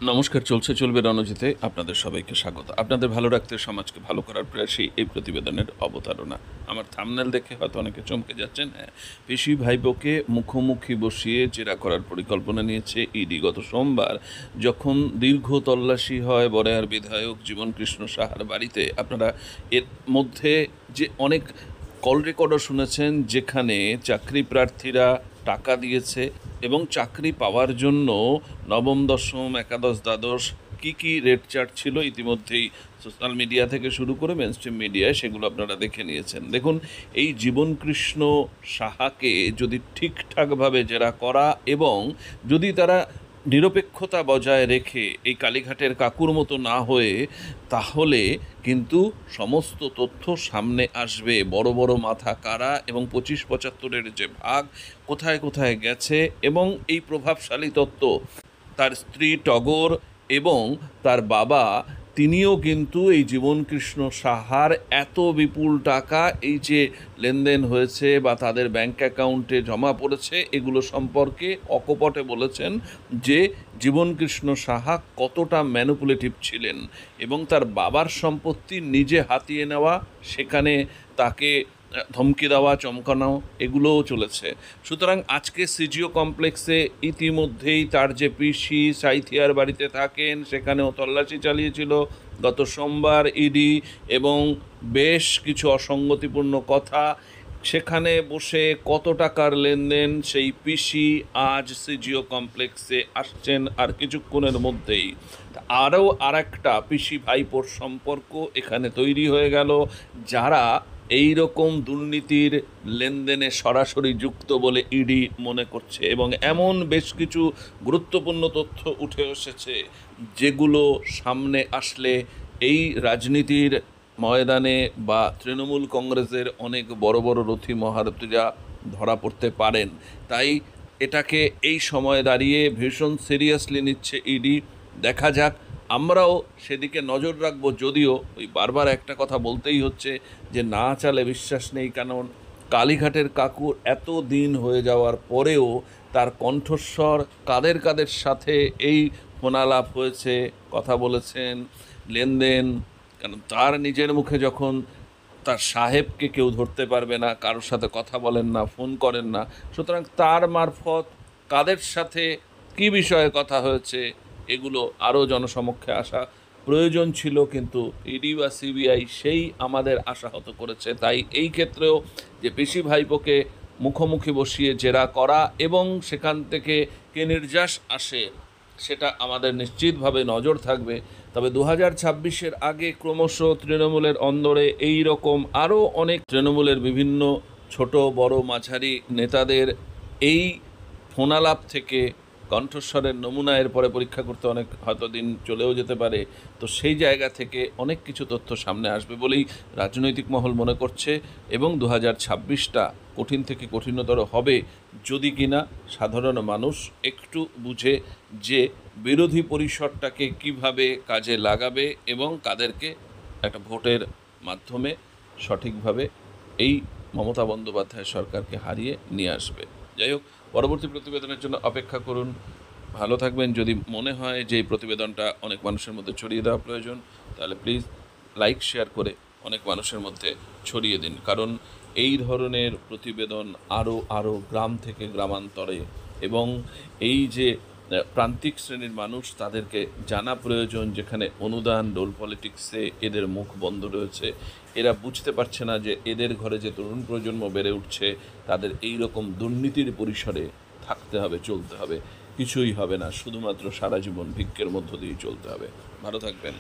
নমস্কার, চলছে চলবে রণজিতে আপনাদের সবাইকে স্বাগত। আপনাদের ভালো রাখতে সমাজকে ভালো করার প্রয়াসই এই প্রতিবেদনের অবতারণা। আমার থাম্বনেল দেখে হয়তো অনেকে চমকে যাচ্ছেন। হ্যাঁ, পিসি ভাইপোকে মুখোমুখি বসিয়ে জেরা করার পরিকল্পনা নিয়েছে ইডি। গত সোমবার যখন দীর্ঘ তল্লাশি হয় বরেয়ার বিধায়ক জীবনকৃষ্ণ সাহার বাড়িতে, আপনারা এর মধ্যে যে অনেক কল রেকর্ডও শুনেছেন যেখানে চাকরি প্রার্থীরা টাকা দিয়েছে এবং চাকরি পাওয়ার জন্য নবম দশম একাদশ দ্বাদশ কী কী রেট চার্ট ছিল ইতিমধ্যেই সোশ্যাল মিডিয়া থেকে শুরু করে মেনস্ট্রিম মিডিয়ায় সেগুলো আপনারা দেখে নিয়েছেন। দেখুন, এই জীবনকৃষ্ণ সাহাকে যদি ঠিকঠাকভাবে জেরা করা এবং যদি তারা নিরপেক্ষতা বজায় রেখে এই কালীঘাটের কাকুর মতো না হয়ে, তাহলে কিন্তু সমস্ত তথ্য সামনে আসবে। বড় বড় মাথা কারা এবং 25-75-এর যে ভাগ কোথায় কোথায় গেছে, এবং এই প্রভাবশালী তত্ত্ব তার স্ত্রী টগর এবং তার বাবা, তিনিও কিন্তু এই জীবনকৃষ্ণ সাহার এত বিপুল টাকা এই যে লেনদেন হয়েছে বা তাদের ব্যাংক অ্যাকাউন্টে জমা পড়েছে, এগুলো সম্পর্কে অকপটে বলেছেন যে জীবনকৃষ্ণ সাহা কতটা ম্যানিপুলেটিভ ছিলেন এবং তার বাবার সম্পত্তি নিজে হাতিয়ে নেওয়া, সেখানে তাকে ধমকি দেওয়া, চমকানো, এগুলোও চলেছে। সুতরাং আজকে সিজিও কমপ্লেক্সে ইতিমধ্যেই তার যে পিসি সাইথিয়ার বাড়িতে থাকেন সেখানেও তল্লাশি চালিয়েছিল গত সোমবার ইডি, এবং বেশ কিছু অসঙ্গতিপূর্ণ কথা সেখানে বসে কত টাকার লেনদেন সেই পিসি আজ সিজিও কমপ্লেক্সে আসছেন আর কিছুক্ষণের মধ্যেই। আরও আরেকটা পিসি ভাইপোর সম্পর্ক এখানে তৈরি হয়ে গেল, যারা এই রকম দুর্নীতির লেনদেনে সরাসরি যুক্ত বলে ইডি মনে করছে, এবং এমন বেশ কিছু গুরুত্বপূর্ণ তথ্য উঠে এসেছে যেগুলো সামনে আসলে এই রাজনীতির ময়দানে বা তৃণমূল কংগ্রেসের অনেক বড় বড় রথী মহারথীরা ধরা পড়তে পারেন। তাই এটাকে এই সময় দাঁড়িয়ে ভীষণ সিরিয়াসলি নিচ্ছে ইডি। দেখা যাক, আমরাও সেদিকে নজর রাখবো। যদিও ওই বারবার একটা কথা বলতেই হচ্ছে যে না চালে বিশ্বাস নেই, কারণ কালীঘাটের কাকুর এত দিন হয়ে যাওয়ার পরেও তার কণ্ঠস্বর কাদের কাদের সাথে এই ফোনালাপ হয়েছে, কথা বলেছেন, লেনদেন, কারণ তার নিজের মুখে যখন তার সাহেবকে কেউ ধরতে পারবে না, কারোর সাথে কথা বলেন না, ফোন করেন না, সুতরাং তার মারফত কাদের সাথে কী বিষয়ে কথা হয়েছে এগুলো আরও জনসমক্ষে আসা প্রয়োজন ছিল, কিন্তু ইডি বা সিবিআই সেই আমাদের আশাহত করেছে। তাই এই ক্ষেত্রেও যে পিসি ভাইপোকে মুখোমুখি বসিয়ে জেরা করা এবং সেখান থেকে কে নির্যাস আসে সেটা আমাদের নিশ্চিতভাবে নজর থাকবে। তবে 2026-এর আগে ক্রমশ তৃণমূলের অন্দরে এই রকম আরও অনেক তৃণমূলের বিভিন্ন ছোট বড় মাঝারি নেতাদের এই ফোনালাপ থেকে কণ্ঠস্বরের নমুনা এর পরে পরীক্ষা করতে অনেক হয়তো দিন চলেও যেতে পারে। তো সেই জায়গা থেকে অনেক কিছু তথ্য সামনে আসবে বলেই রাজনৈতিক মহল মনে করছে, এবং 2026টা কঠিন থেকে কঠিনতর হবে যদি কিনা সাধারণ মানুষ একটু বুঝে যে বিরোধী পরিসরটাকে কিভাবে কাজে লাগাবে এবং কাদেরকে একটা ভোটের মাধ্যমে সঠিকভাবে এই মমতা বন্দ্যোপাধ্যায় সরকারকে হারিয়ে নিয়ে আসবে। যাই হোক, পরবর্তী প্রতিবেদনের জন্য অপেক্ষা করুন। ভালো থাকবেন। যদি মনে হয় যে এই প্রতিবেদনটা অনেক মানুষের মধ্যে ছড়িয়ে দেওয়া প্রয়োজন, তাহলে প্লিজ লাইক শেয়ার করে অনেক মানুষের মধ্যে ছড়িয়ে দিন, কারণ এই ধরনের প্রতিবেদন আরও আরও গ্রাম থেকে গ্রামান্তরে এবং এই যে প্রান্তিক শ্রেণীর মানুষ তাদেরকে জানা প্রয়োজন, যেখানে অনুদান ডোল পলিটিক্সে এদের মুখ বন্ধ রয়েছে। এরা বুঝতে পারছে না যে এদের ঘরে যে তরুণ প্রজন্ম বেড়ে উঠছে তাদের এই রকম দুর্নীতির পরিসরে থাকতে হবে, চলতে হবে। কিছুই হবে না, শুধুমাত্র সারা জীবন ভিক্ষের মধ্য দিয়ে চলতে হবে। ভালো থাকবেন।